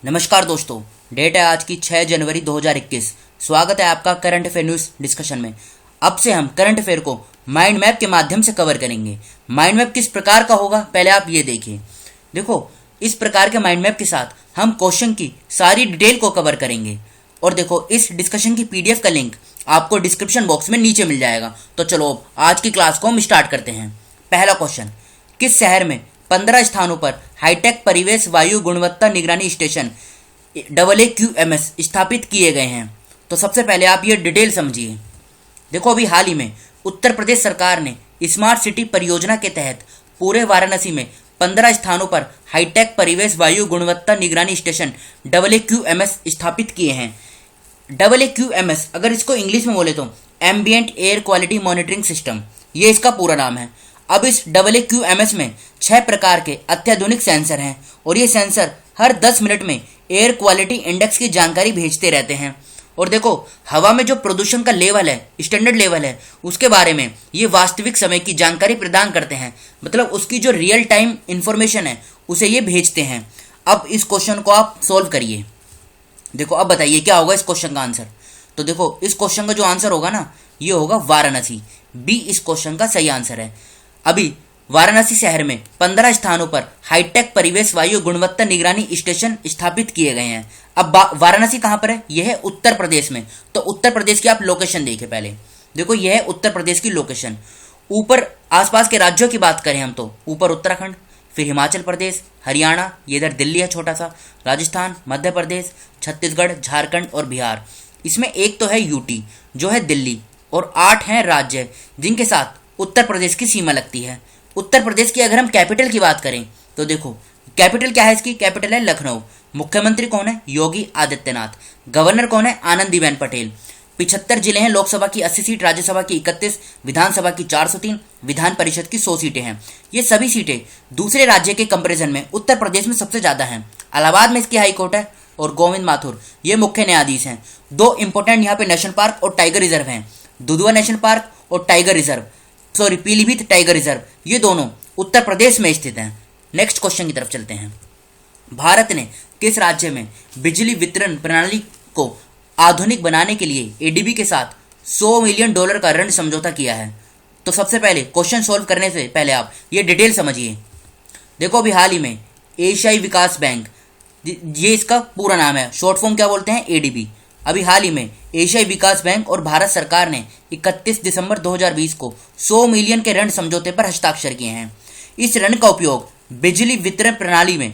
नमस्कार दोस्तों। डेट है आज की 6 जनवरी 2021। स्वागत है आपका करंट अफेयर न्यूज़ डिस्कशन में। अब से हम करंट अफेयर को माइंड मैप के माध्यम से कवर करेंगे। माइंड मैप किस प्रकार का होगा पहले आप ये देखिए। देखो, इस प्रकार के माइंड मैप के साथ हम क्वेश्चन की सारी डिटेल को कवर करेंगे। और देखो, इस डिस्कशन की पीडीएफ का लिंक आपको डिस्क्रिप्शन बॉक्स में नीचे मिल जाएगा। तो चलो अब आज की क्लास को हम स्टार्ट करते हैं। पहला क्वेश्चन, किस शहर में 15 स्थानों पर हाईटेक परिवेश वायु गुणवत्ता निगरानी स्टेशन AAQMS स्थापित किए गए हैं? तो सबसे पहले आप ये डिटेल समझिए। देखो, अभी हाल ही में उत्तर प्रदेश सरकार ने स्मार्ट सिटी परियोजना के तहत पूरे वाराणसी में 15 स्थानों पर हाईटेक परिवेश वायु गुणवत्ता निगरानी स्टेशन AAQMS स्थापित किए हैं। AAQMS अगर इसको इंग्लिश में बोले तो ambient air quality monitoring system, ये इसका पूरा नाम है। अब इस AAQMS में 6 प्रकार के अत्याधुनिक सेंसर हैं और ये सेंसर हर 10 मिनट में एयर क्वालिटी इंडेक्स की जानकारी भेजते रहते हैं। और देखो, हवा में जो प्रदूषण का लेवल है, स्टैंडर्ड लेवल है, उसके बारे में ये वास्तविक समय की जानकारी प्रदान करते हैं। मतलब उसकी जो रियल टाइम इंफॉर्मेशन है उसे ये भेजते हैं। अब इस क्वेश्चन को आप सोल्व करिए। देखो, अब बताइए क्या होगा इस क्वेश्चन का आंसर। तो देखो, इस क्वेश्चन का जो आंसर होगा ना, ये होगा वाराणसी। बी इस क्वेश्चन का सही आंसर है। अभी वाराणसी शहर में 15 स्थानों पर हाईटेक परिवेश वायु गुणवत्ता निगरानी स्टेशन स्थापित किए गए हैं। अब वाराणसी कहाँ पर है? यह है उत्तर प्रदेश में। तो उत्तर प्रदेश की आप लोकेशन देखिए पहले। देखो, यह है उत्तर प्रदेश की लोकेशन। ऊपर आसपास के राज्यों की बात करें हम तो ऊपर उत्तराखंड, फिर हिमाचल प्रदेश, हरियाणा, ये इधर दिल्ली है छोटा सा, राजस्थान, मध्य प्रदेश, छत्तीसगढ़, झारखंड और बिहार। इसमें एक तो है यूटी जो है दिल्ली, और 8 हैं राज्य जिनके साथ उत्तर प्रदेश की सीमा लगती है। उत्तर प्रदेश की अगर हम कैपिटल की बात करें तो देखो, कैपिटल क्या है इसकी? कैपिटल है लखनऊ। मुख्यमंत्री कौन है? योगी आदित्यनाथ। गवर्नर कौन है? आनंदीबेन पटेल। 75 जिले हैं, लोकसभा की 80 सीट, राज्यसभा की 31, विधानसभा की 403, विधान परिषद की 100 सीटें हैं। ये सभी सीटें दूसरे राज्य के कंपेरिजन में उत्तर प्रदेश में सबसे ज्यादा हैं। इलाहाबाद में इसकी हाईकोर्ट है और गोविंद माथुर ये मुख्य न्यायाधीश हैं। 2 इंपोर्टेंट यहाँ पे नेशनल पार्क और टाइगर रिजर्व हैं, दुधवा नेशनल पार्क और tiger reserve, sorry Pilibhit tiger reserve, ये दोनों उत्तर प्रदेश में स्थित हैं। नेक्स्ट क्वेश्चन की तरफ चलते हैं। भारत ने किस राज्य में बिजली वितरण प्रणाली को आधुनिक बनाने के लिए एडीबी के साथ $100 मिलियन का ऋण समझौता किया है? तो सबसे पहले क्वेश्चन सोल्व करने से पहले आप ये डिटेल समझिए। देखो, अभी हाल ही में एशियाई विकास बैंक, ये इसका पूरा नाम है, शॉर्ट फॉर्म क्या बोलते हैं? एडीबी। अभी हाल ही में एशियाई विकास बैंक और भारत सरकार ने 31 दिसंबर 2020 को 100 मिलियन के ऋण समझौते पर हस्ताक्षर किए हैं। इस ऋण का उपयोग बिजली वितरण प्रणाली में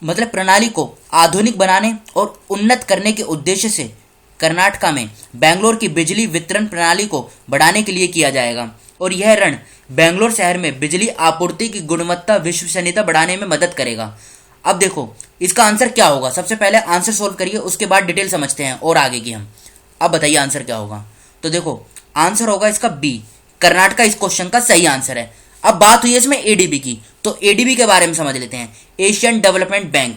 मतलब प्रणाली को आधुनिक बनाने और उन्नत करने के उद्देश्य से कर्नाटक में बेंगलोर की बिजली वितरण प्रणाली को बढ़ाने के लिए किया जाएगा। और यह ऋण बेंगलोर शहर में बिजली आपूर्ति की गुणवत्ता विश्वसनीयता बढ़ाने में मदद करेगा। अब देखो, इसका आंसर क्या होगा? सबसे पहले आंसर सोल्व करिए, उसके बाद डिटेल समझते हैं और आगे की हम। अब बताइए आंसर क्या होगा। तो देखो, आंसर होगा इसका बी, कर्नाटक इस क्वेश्चन का सही आंसर है। अब बात हुई है इसमें एडीबी की, तो एडीबी के बारे में समझ लेते हैं। एशियन डेवलपमेंट बैंक,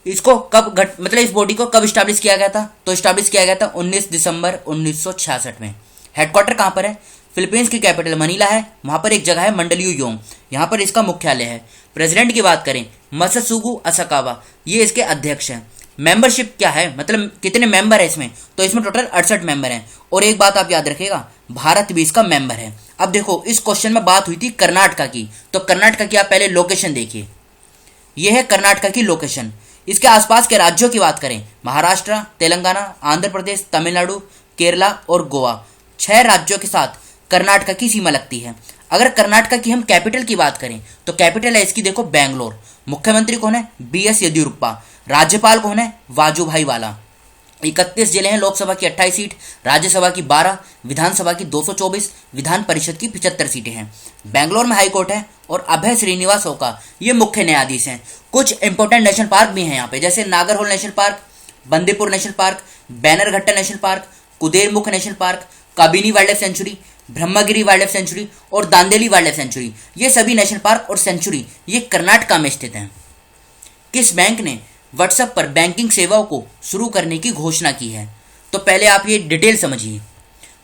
इसको कब मतलब इस बॉडी को कब स्टैब्लिश किया गया था? तो स्टैब्लिश किया गया था 19 दिसंबर 1966 में। हेडक्वार्टर कहाँ पर है? फिलीपींस की कैपिटल मनीला है, वहां पर एक जगह है मंडलियू योंग, यहाँ पर इसका मुख्यालय है। प्रेसिडेंट की बात करें, मसासुगु असाकावा, ये इसके अध्यक्ष हैं। मेंबरशिप क्या है, मतलब कितने मेंबर है इसमें? तो इसमें टोटल 68 मेंबर हैं। और एक बात आप याद रखिएगा, भारत भी इसका मेंबर है। अब देखो, इस क्वेश्चन में बात हुई थी कर्नाटक की, तो कर्नाटक की आप पहले लोकेशन देखिए। यह है कर्नाटक की लोकेशन। इसके आसपास के राज्यों की बात करें, महाराष्ट्र, तेलंगाना, आंध्र प्रदेश, तमिलनाडु, केरला और गोवा, 6 राज्यों के साथ कर्नाटक की सीमा लगती है। अगर कर्नाटक की हम कैपिटल की बात करें तो कैपिटल है इसकी देखो बेंगलोर। मुख्यमंत्री कौन है? BS येदियुरप्पा। राज्यपाल कौन है? वाजूभाई वाला। 31 जिले हैं, लोकसभा की 28 सीट, राज्यसभा की 12, विधानसभा की 224, विधान परिषद की 75 सीटें हैं। बेंगलोर में हाईकोर्ट है और अभय श्रीनिवास ओका ये मुख्य न्यायाधीश हैं। कुछ इंपोर्टेंट नेशनल पार्क भी हैं यहाँ पे, जैसे Nagarhole national park, Bandipur national park, Bannerghatta national park, Kudremukh national park, Kabini wild life sanctuary, Brahmagiri wild life sanctuary और दांदेली वाइल्ड लाइफ सेंचुरी, ये सभी नेशनल पार्क और सेंचुरी ये कर्नाटक में स्थित हैं। किस बैंक ने व्हाट्सएप पर बैंकिंग सेवाओं को शुरू करने की घोषणा की है? तो पहले आप ये डिटेल समझिए।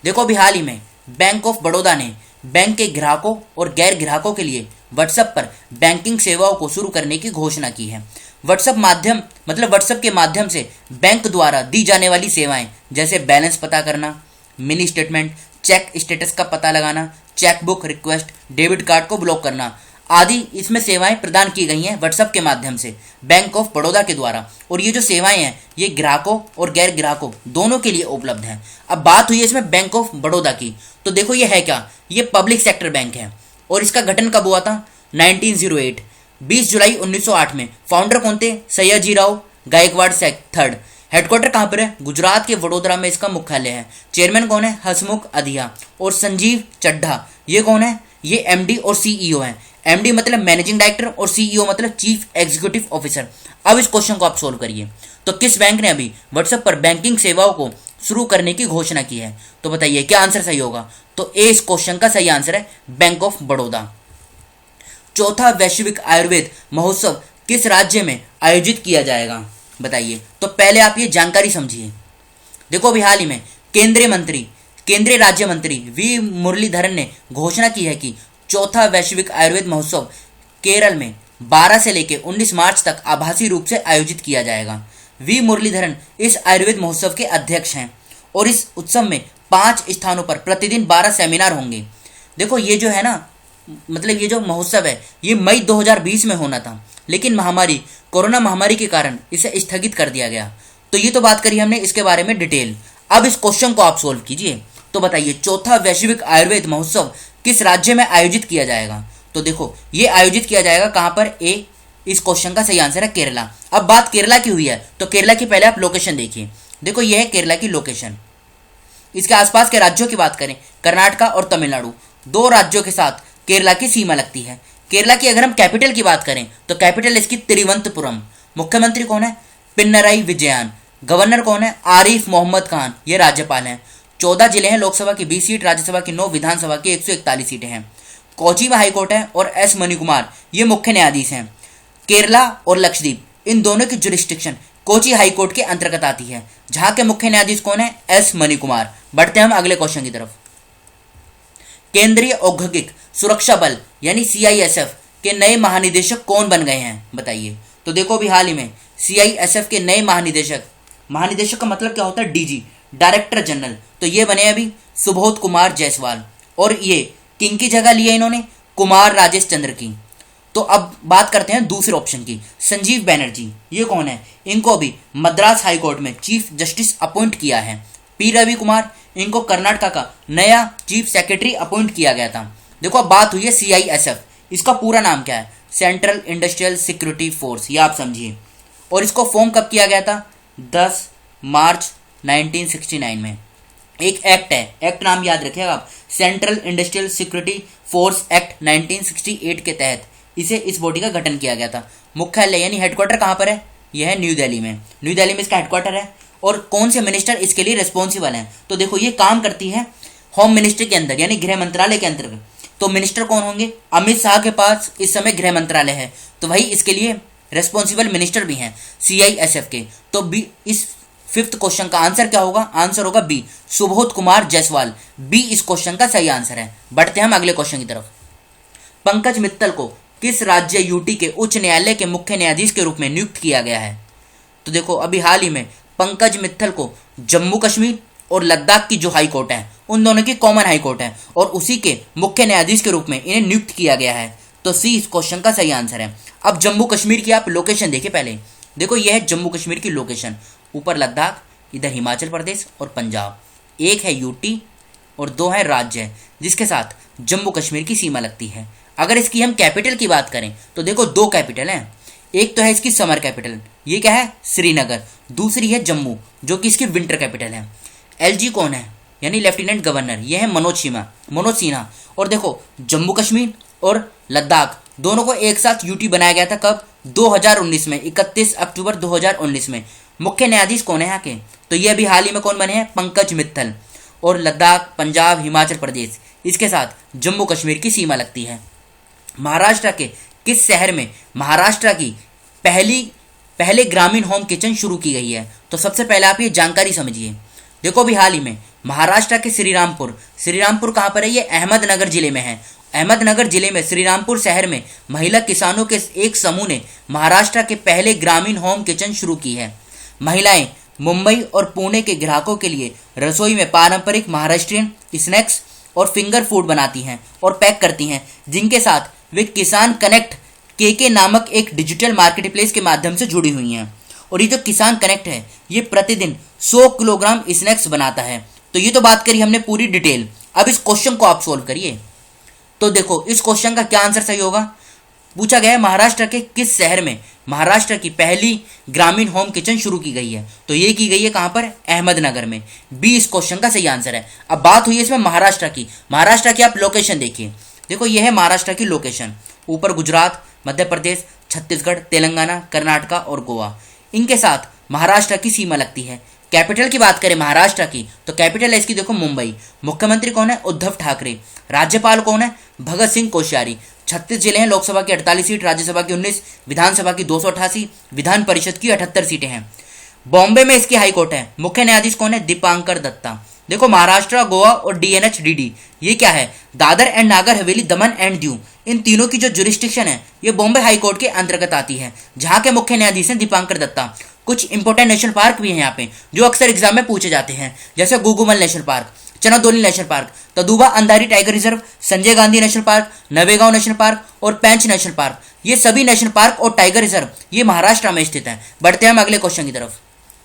देखो, अभी हाल ही में बैंक ऑफ बड़ौदा ने बैंक के ग्राहकों और गैर ग्राहकों के लिए व्हाट्सएप पर बैंकिंग सेवाओं को शुरू करने की घोषणा की है। व्हाट्सएप माध्यम मतलब व्हाट्सएप के माध्यम से बैंक द्वारा दी जाने वाली सेवाएं जैसे बैलेंस पता करना, मिनी स्टेटमेंट, चेक स्टेटस का पता लगाना, चेकबुक रिक्वेस्ट, डेबिट कार्ड को ब्लॉक करना आदि इसमें सेवाएं प्रदान की गई हैं व्हाट्सएप के माध्यम से बैंक ऑफ बड़ौदा के द्वारा। और ये जो सेवाएं हैं ये ग्राहकों और गैर ग्राहकों दोनों के लिए उपलब्ध हैं। अब बात हुई है इसमें बैंक ऑफ बड़ौदा की, तो देखो ये है क्या, ये पब्लिक सेक्टर बैंक है और इसका गठन कब हुआ था? 1908 20 जुलाई 1908 में। फाउंडर कौन थे? सयाजीराव गायकवाड़ थर्ड। हेडक्वार्टर कहाँ पर है? गुजरात के वडोदरा में इसका मुख्यालय है। चेयरमैन कौन है? हसमुख अधिया। और संजीव चड्ढा ये कौन है? ये एमडी और सीईओ हैं। एमडी मतलब मैनेजिंग डायरेक्टर और सीईओ मतलब चीफ एग्जीक्यूटिव ऑफिसर। अब इस क्वेश्चन को आप सोल्व करिए। तो किस बैंक ने अभी व्हाट्सएप पर बैंकिंग सेवाओं को शुरू करने की घोषणा की है? तो बताइए क्या आंसर सही होगा? तो ए इस क्वेश्चन का सही आंसर है बैंक ऑफ बड़ौदा। चौथा वैश्विक आयुर्वेद महोत्सव किस राज्य में आयोजित किया जाएगा? बताइए। तो पहले आप ये जानकारी समझिए। देखो अभी हाल ही में केंद्रीय राज्य मंत्री वी मुरलीधरन ने घोषणा की है कि चौथा वैश्विक आयुर्वेद महोत्सव केरल में 12 से लेकर 19 मार्च तक आभासी रूप से आयोजित किया जाएगा। वी मुरलीधरन इस आयुर्वेद महोत्सव के अध्यक्ष हैं और इस उत्सव में 5 स्थानों पर प्रतिदिन 12 सेमिनार होंगे। देखो ये जो है ना, मतलब ये जो महोत्सव है ये मई 2020 में होना था, लेकिन कोरोना महामारी के कारण इसे स्थगित कर दिया गया। तो ये तो बात करी हमने इसके बारे में डिटेल। अब इस क्वेश्चन को आप सोल्व कीजिए। तो बताइए चौथा वैश्विक आयुर्वेद महोत्सव किस राज्य में आयोजित किया जाएगा? तो देखो ये आयोजित किया जाएगा कहां पर? ए इस क्वेश्चन का सही आंसर है केरला। अब बात केरला की हुई है तो केरला की पहले आप लोकेशन देखिए। देखो ये है केरला की लोकेशन। इसके आसपास के राज्यों की बात करें, कर्नाटका और तमिलनाडु, 2 राज्यों के साथ केरला की सीमा लगती है। केरला की अगर हम कैपिटल की बात करें तो कैपिटल इसकी तिरुवनंतपुरम। मुख्यमंत्री कौन है? पिनराई विजयन। गवर्नर कौन है? आरिफ मोहम्मद खान, ये राज्यपाल हैं। 14 जिले हैं, लोकसभा की 20 सीट, राज्यसभा की 9, विधानसभा की 141 सीटें हैं। कोची में हाईकोर्ट है और एस मणिकुमार ये मुख्य न्यायाधीश हैं। केरला और लक्षद्वीप इन दोनों की जुरिस्डिक्शन कोची हाईकोर्ट के अंतर्गत आती है, जहां के मुख्य न्यायाधीश कौन है? एस मणिकुमार। बढ़ते हैं हम अगले क्वेश्चन की तरफ। केंद्रीय औद्योगिक सुरक्षा बल यानी सीआईएसएफ के नए महानिदेशक कौन बन गए हैं? बताइए। तो देखो अभी हाल ही में सीआईएसएफ के नए महानिदेशक का मतलब क्या होता है? DG, director general. तो ये बने अभी सुबोध कुमार जायसवाल। और ये किनकी जगह ली है इन्होंने? कुमार राजेश चंद्र की। तो अब बात करते हैं दूसरे ऑप्शन की, संजीव बैनर्जी। ये कौन है? इनको अभी मद्रास हाईकोर्ट में चीफ जस्टिस अपॉइंट किया है। पी रवि कुमार, इनको कर्नाटका का नया चीफ सेक्रेटरी अपॉइंट किया गया था। देखो अब बात हुई है सीआईएसएफ, इसका पूरा नाम क्या है? सेंट्रल इंडस्ट्रियल सिक्योरिटी फोर्स, ये आप समझिए। और इसको फॉर्म कब किया गया था? 10 मार्च 1969 में। एक एक्ट है, एक्ट नाम याद रखिएगा आप, central industrial security force act 1968 के तहत इसे इस बॉडी का गठन किया गया था। मुख्यालय यानी हेडक्वार्टर कहाँ पर है? यह है न्यू दिल्ली में। न्यू दिल्ली में इसका हेडक्वार्टर है। और कौन से मिनिस्टर इसके लिए रिस्पॉन्सिबल हैं? तो देखो ये काम करती है होम मिनिस्ट्री के अंदर यानी गृह मंत्रालय के अंतर्गत। तो मिनिस्टर कौन होंगे? अमित शाह के पास इस समय गृह मंत्रालय है, तो वही इसके लिए रेस्पॉन्सिबल मिनिस्टर भी हैं सीआईएसएफ के। तो बी इस 5th क्वेश्चन का आंसर क्या होगा? आंसर होगा बी, सुबोध कुमार जायसवाल। बी इस क्वेश्चन का सही आंसर है। बढ़ते हैं हम अगले क्वेश्चन की तरफ। पंकज मित्तल को किस राज्य यूटी के उच्च न्यायालय के मुख्य न्यायाधीश के रूप में नियुक्त किया गया है? तो देखो अभी हाल ही में पंकज मित्तल को जम्मू कश्मीर और लद्दाख की जो हाई कोर्ट है उन दोनों की कॉमन हाई कोर्ट है और उसी के मुख्य न्यायाधीश के रूप में इन्हें नियुक्त किया गया है। तो सी इस क्वेश्चन का सही आंसर है। अब जम्मू कश्मीर की आप लोकेशन देखिए पहले। देखो यह है जम्मू कश्मीर की लोकेशन, ऊपर लद्दाख, इधर हिमाचल प्रदेश और पंजाब। एक है यूटी और 2 है राज्य जिसके साथ जम्मू कश्मीर की सीमा लगती है। अगर इसकी हम कैपिटल की बात करें तो देखो 2 कैपिटल हैं। एक तो है इसकी समर कैपिटल, ये क्या है? श्रीनगर। दूसरी है जम्मू जो कि इसकी विंटर कैपिटल है। एलजी कौन है? यानी लेफ्टिनेंट गवर्नर, ये है मनोज सिन्हा। और देखो जम्मू कश्मीर और लद्दाख दोनों को एक साथ यूटी बनाया गया था कब? 2019 में, 31 अक्टूबर 2019 में। मुख्य न्यायाधीश कौन है यहाँ के? तो ये अभी हाल ही में कौन बने हैं? पंकज मित्तल। और लद्दाख, पंजाब, हिमाचल प्रदेश इसके साथ जम्मू कश्मीर की सीमा लगती है। महाराष्ट्र के किस शहर में महाराष्ट्र की पहले ग्रामीण होम किचन शुरू की गई है? तो सबसे पहले आप ये जानकारी समझिए। देखो अभी हाल ही में महाराष्ट्र के श्रीरामपुर कहाँ पर है? ये अहमदनगर जिले में है। अहमदनगर जिले में श्रीरामपुर शहर में महिला किसानों के एक समूह ने महाराष्ट्र के पहले ग्रामीण होम किचन शुरू की है। महिलाएं मुंबई और पुणे के ग्राहकों के लिए रसोई में पारंपरिक महाराष्ट्रियन स्नैक्स और फिंगर फूड बनाती हैं और पैक करती हैं, जिनके साथ वे किसान कनेक्ट के नामक एक डिजिटल मार्केटप्लेस के माध्यम से जुड़ी हुई हैं। और ये जो किसान कनेक्ट है ये प्रतिदिन 100 किलोग्राम स्नैक्स बनाता है। तो ये तो बात करी हमने पूरी डिटेल। अब इस क्वेश्चन को आप सोल्व करिए। तो देखो इस क्वेश्चन का क्या आंसर सही होगा। पूछा गया है महाराष्ट्र के किस शहर में महाराष्ट्र की पहली ग्रामीण होम किचन शुरू की गई है। तो ये की गई है कहाँ पर, अहमदनगर में। बी इस क्वेश्चन का सही आंसर है। अब बात हुई है इसमें महाराष्ट्र की। महाराष्ट्र की आप लोकेशन देखिए। देखो ये है महाराष्ट्र की लोकेशन। ऊपर गुजरात, मध्य प्रदेश, छत्तीसगढ़, तेलंगाना, कर्नाटका और गोवा, इनके साथ महाराष्ट्र की सीमा लगती है। कैपिटल की बात करें महाराष्ट्र की तो कैपिटल है इसकी देखो मुंबई। मुख्यमंत्री कौन है, उद्धव ठाकरे। राज्यपाल कौन है, भगत सिंह कोश्यारी। 36 जिले हैं, लोकसभा की 48 सीट, राज्यसभा की 19, विधानसभा की 288, विधान परिषद की 78 सीटें हैं। बॉम्बे में इसकी हाईकोर्ट है। मुख्य न्यायाधीश कौन है, दीपांकर दत्ता। देखो महाराष्ट्र, गोवा और डीएनएच डीडी ये क्या है, Dadar and Nagar Haveli, Daman and Diu, इन तीनों की जो जुरिस्डिक्शन है ये बॉम्बे हाईकोर्ट के अंतर्गत आती है, जहां के मुख्य न्यायाधीश हैं दीपांकर दत्ता। कुछ इंपोर्टेंट नेशनल पार्क भी हैं यहाँ पे जो अक्सर एग्जाम में पूछे जाते हैं, जैसे गुगुमल national park, चनादोली national park, तदुबा Andhari tiger reserve, Sanjay Gandhi national park, Navegaon national park और पेंच नेशनल पार्क। ये सभी नेशनल पार्क और टाइगर रिजर्व ये महाराष्ट्र में स्थित हैं। बढ़ते हैं हम अगले क्वेश्चन की तरफ।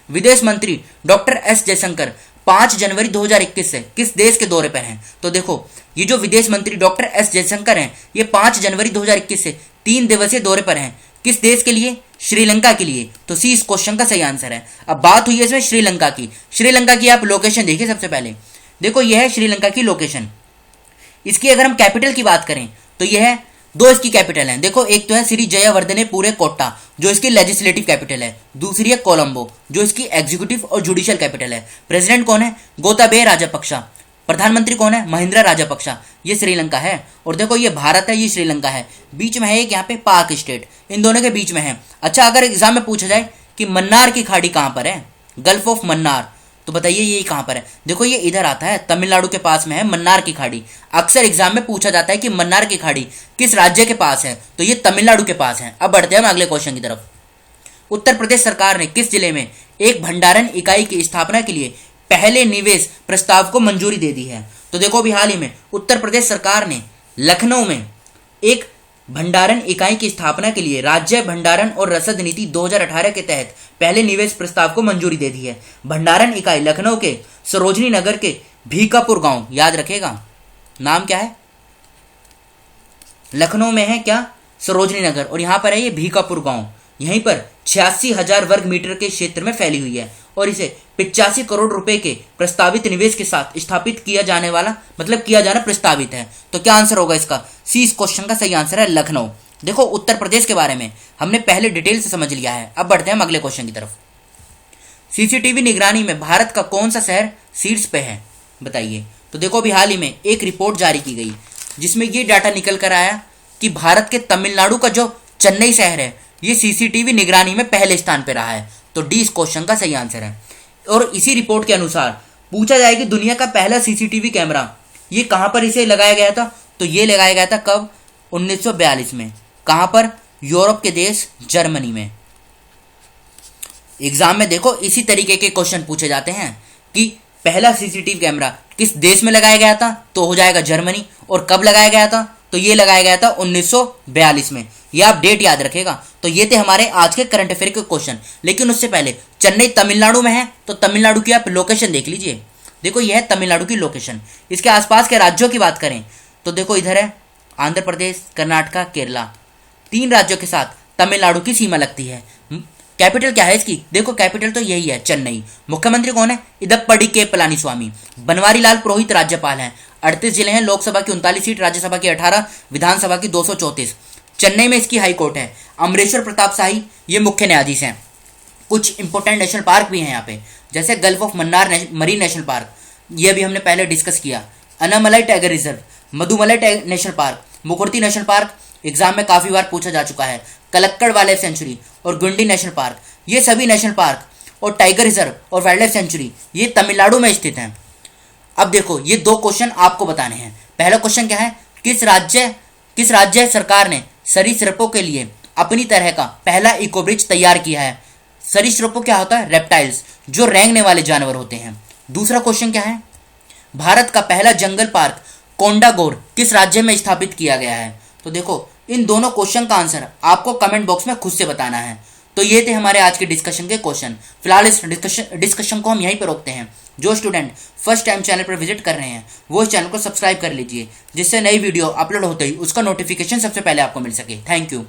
विदेश मंत्री डॉक्टर एस जयशंकर 5 जनवरी 2021 से किस देश के दौरे पर हैं। तो देखो ये जो विदेश मंत्री डॉक्टर एस जयशंकर हैं ये 5 जनवरी 2021 से 3 दिवसीय दौरे पर हैं। किस देश के लिए, श्रीलंका के लिए। तो सी इस क्वेश्चन का सही आंसर है। अब बात हुई है इसमें श्रीलंका की। श्रीलंका की आप लोकेशन देखिए। सबसे पहले देखो यह है श्रीलंका की लोकेशन। इसकी अगर हम कैपिटल की बात करें तो यह है, 2 इसकी कैपिटल हैं। देखो एक तो है श्री जयवर्धने पूरे कोट्टा जो इसकी लेजिस्लेटिव कैपिटल है, दूसरी है कोलंबो जो इसकी एग्जीक्यूटिव और जुडिशियल कैपिटल है। प्रेसिडेंट कौन है, गोताबये राजपक्षा। प्रधानमंत्री कौन है, महिंद्रा राजपक्षा। ये श्रीलंका है। और देखो ये भारत है, ये श्रीलंका है, बीच में है एक यहाँ पे पाक स्टेट, इन दोनों के बीच में है। अच्छा अगर एग्जाम में पूछा जाए कि मन्नार की खाड़ी कहाँ पर है, गल्फ ऑफ मन्नार, तो बताइए ये कहाँ पर है। देखो ये इधर आता है, तमिलनाडु के पास में है मन्नार की खाड़ी। अक्सर एग्जाम में पूछा जाता है कि मन्नार की खाड़ी किस राज्य के पास है, तो ये तमिलनाडु के पास है। अब बढ़ते हैं हम अगले क्वेश्चन की तरफ। उत्तर प्रदेश सरकार ने किस जिले में एक भंडारण इकाई की स्थापना के लिए पहले निवेश प्रस्ताव को मंजूरी दे दी है। तो देखो अभी हाल ही में उत्तर प्रदेश सरकार ने लखनऊ में एक भंडारण इकाई की स्थापना के लिए राज्य भंडारण और रसद नीति 2018 के तहत पहले निवेश प्रस्ताव को मंजूरी दे दी है। भंडारण इकाई लखनऊ के सरोजनी नगर के भीकापुर गांव, याद रखेगा नाम क्या है, लखनऊ में है क्या, सरोजनी नगर, और यहां पर है ये भीकापुर गांव। यहीं पर 86,000 वर्ग मीटर के क्षेत्र में फैली हुई है और इसे 85 करोड़ रुपए के प्रस्तावित निवेश के साथ स्थापित किया जाने वाला, मतलब किया जाना प्रस्तावित है। तो क्या आंसर होगा इसका, सी इस क्वेश्चन का सही आंसर है लखनऊ। देखो उत्तर प्रदेश के बारे में हमने पहले डिटेल से समझ लिया है। अब बढ़ते हैं हम अगले क्वेश्चन की तरफ। सीसीटीवी निगरानी में भारत का कौन सा शहर शीर्ष पे है, बताइए। तो देखो अभी हाल ही में एक रिपोर्ट जारी की गई जिसमें ये डाटा निकल कर आया कि भारत के तमिलनाडु का जो चेन्नई शहर है ये सीसीटीवी निगरानी में पहले स्थान पर रहा है। तो डी इस क्वेश्चन का सही आंसर है। और इसी रिपोर्ट के अनुसार पूछा जाए कि दुनिया का पहला सीसीटीवी कैमरा ये कहां पर इसे लगाया गया था, तो ये लगाया गया था कब, 1942 में। कहां पर, यूरोप के देश जर्मनी में। एग्जाम में देखो इसी तरीके के क्वेश्चन पूछे जाते हैं कि पहला सीसीटीवी कैमरा किस देश में लगाया गया था, तो हो जाएगा जर्मनी। और कब लगाया गया था, तो ये लगाया गया था 1942 में। ये आप डेट याद रखेगा। तो ये थे हमारे आज के करंट अफेयर के क्वेश्चन। लेकिन उससे पहले चेन्नई तमिलनाडु में है तो तमिलनाडु की आप लोकेशन देख लीजिए। देखो यह है तमिलनाडु की लोकेशन। इसके आसपास के राज्यों की बात करें तो देखो इधर है आंध्र प्रदेश, कर्नाटका, केरला, 3 राज्यों के साथ तमिलनाडु की सीमा लगती है। कैपिटल क्या है इसकी, देखो कैपिटल तो यही है चेन्नई। मुख्यमंत्री कौन है, इदप्पड़ी के पलानीस्वामी। बनवारी लाल पुरोहित राज्यपाल हैं। 38 जिले हैं, लोकसभा की 39 सीट, राज्यसभा की 18, विधानसभा की 234। चेन्नई में इसकी हाईकोर्ट है। अमरेश्वर प्रताप शाही ये मुख्य न्यायाधीश हैं। कुछ इंपोर्टेंट नेशनल पार्क भी हैं यहाँ पे, जैसे Gulf of Mannar Marine National Park, ये भी हमने पहले डिस्कस किया। Anamalai Tiger Reserve, Mudumalai National Park, Mukurti National Park exam में काफी बार पूछा जा चुका है। कलक्कड़ वाइल्ड लाइफ सेंचुरी और गुंडी नेशनल पार्क, ये सभी नेशनल पार्क और टाइगर रिजर्व और वाइल्ड लाइफ सेंचुरी ये तमिलनाडु में स्थित हैं। अब देखो ये 2 क्वेश्चन आपको बताने हैं। पहला क्वेश्चन क्या है, किस राज्य सरकार ने सरीसृपों के लिए अपनी तरह का पहला इको ब्रिज तैयार किया है? सरीसृपों क्या होता है? रेप्टाइल्स, जो रेंगने वाले जानवर होते हैं। दूसरा क्वेश्चन क्या है? भारत का पहला जंगल पार्क कोंडागोर किस राज्य में स्थापित किया गया है? तो देखो, इन दोनों क्वेश्चन का आंसर आपको कमेंट बॉक्स में खुद से बताना है। तो ये थे हमारे आज के डिस्कशन के क्वेश्चन। फिलहाल इस डिस्कशन को हम यहीं पर रोकते हैं। जो स्टूडेंट फर्स्ट टाइम चैनल पर विजिट कर रहे हैं वो इस चैनल को सब्सक्राइब कर लीजिए, जिससे नई वीडियो अपलोड होते ही उसका नोटिफिकेशन सबसे पहले आपको मिल सके। Thank you.